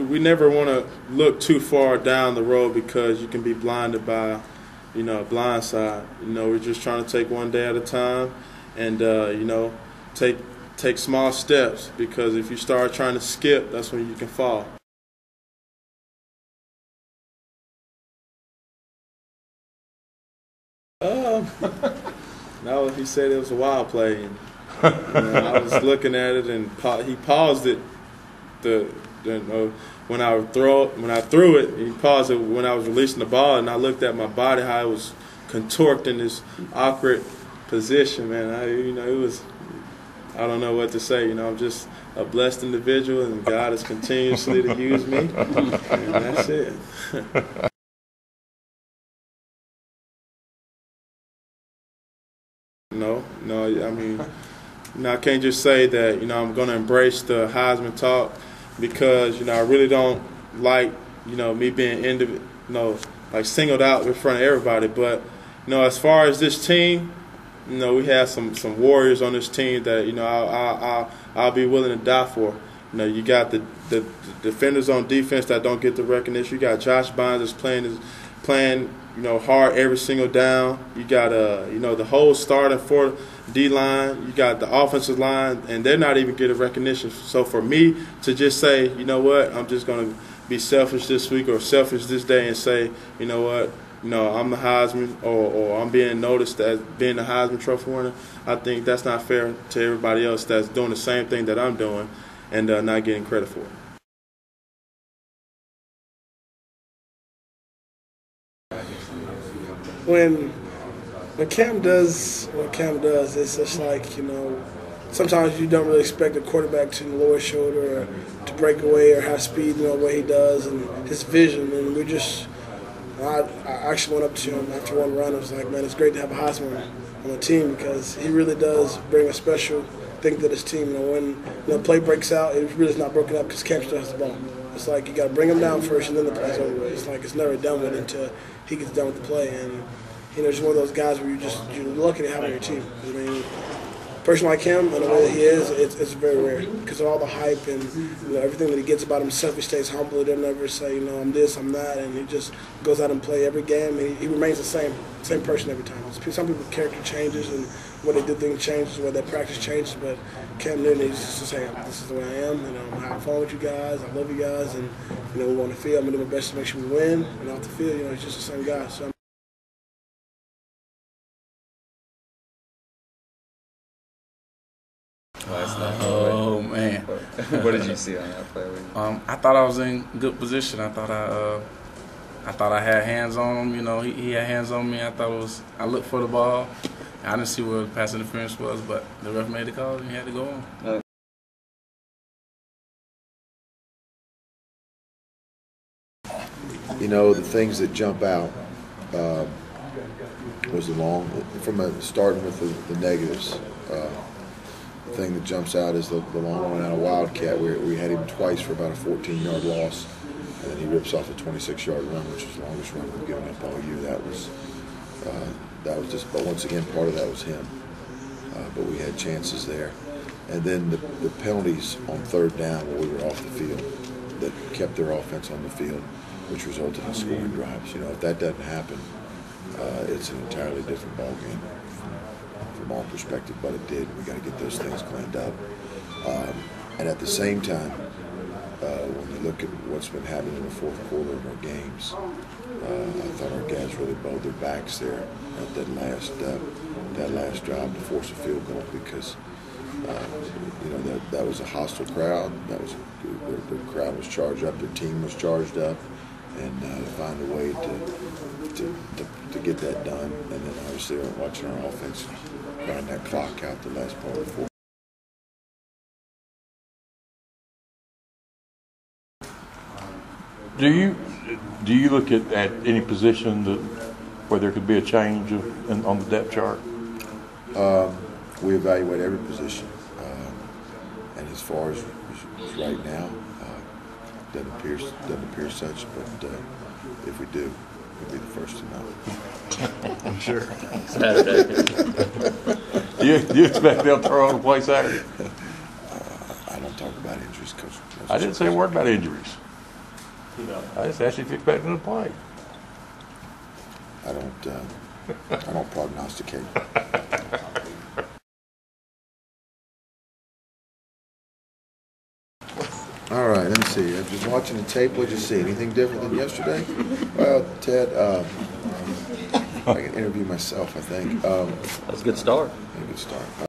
we never want to look too far down the road because you can be blinded by, a blind side. We're just trying to take one day at a time and, take small steps, because if you start trying to skip, that's when you can fall. No, he said it was a wild play. And, I was looking at it, and he paused it. When I threw it, he paused it when I was releasing the ball, and I looked at my body, how it was contorted in this awkward position. Man, it was. I don't know what to say. I'm just a blessed individual, and God is continuously to use me, and that's it. No. I mean, I can't just say that, I'm going to embrace the Heisman talk, because, I really don't like, me being, singled out in front of everybody. But, as far as this team, we have some warriors on this team that, I'll be willing to die for. You got the defenders on defense that don't get the recognition. You got Josh Bynes that's playing hard every single down. You got the whole starting for D-line. You got the offensive line, and they're not even getting recognition. So for me to just say, I'm just going to be selfish this week or selfish this day and say, I'm the Heisman, or I'm being noticed as being the Heisman Trophy winner, I think that's not fair to everybody else that's doing the same thing that I'm doing and not getting credit for it. When Cam does what Cam does, it's just like, sometimes you don't really expect a quarterback to lower his shoulder or to break away or have speed, the way he does, and his vision. And I actually went up to him after one run. I was like, man, it's great to have a Heisman on the team, because he really does bring a special thing to this team. When the play breaks out, it really is not broken up because Cam still has the ball. It's like you got to bring him down first, and then the play's over with. It's like it's never done with until he gets done with the play. And just one of those guys where you're lucky to have on your team. I mean, a person like him and the way that he is, it's very rare because of all the hype and everything that he gets about himself. He stays humble. He doesn't ever say, I'm this, I'm that, and he just goes out and play every game. And he remains the same person every time. Some people's character changes and what they do things changes, what their practice changes, but Cam Newton is just saying, this is the way I am. I'm having fun with you guys. I love you guys, and we want to feel. I'm gonna do my best to make sure we win. And off the field, he's just the same guy. So. Oh man! What did you see on that play? I thought I was in good position. I thought I had hands on him. He had hands on me. I looked for the ball. I didn't see where the pass interference was, but the ref made the call and he had to go on. The things that jump out was starting with the negatives. The thing that jumps out is the long one out of Wildcat, where we had him twice for about a 14-yard loss, and then he rips off a 26-yard run, which was the longest run we've given up all year. That was just, but once again, part of that was him. But we had chances there. And then the penalties on third down where we were off the field that kept their offense on the field, which resulted in scoring drives. If that doesn't happen, it's an entirely different ballgame from our perspective, but it did. We got to get those things cleaned up. And at the same time, when you look at what's been happening in the fourth quarter of our games, I thought our guys really bowed their backs there at that last drive to force a field goal, because that was a hostile crowd. The crowd was charged up. Their team was charged up, and to find a way to get that done, and then obviously watching our offense grind that clock out the last part of the fourth. Do you look at any position where there could be a change on the depth chart? We evaluate every position, and as far as right now, doesn't appear such. But if we do, we'll be the first to know. I'm sure. Saturday. Do you expect they'll throw on the play Saturday? I don't talk about injuries, Coach. I didn't say a word about injuries. I just asked you if you expect him to play. I don't prognosticate. All right, let me see. Just watching the tape, what'd you see? Anything different than yesterday? Well, Ted, I can interview myself, I think. That's a good start. A good start.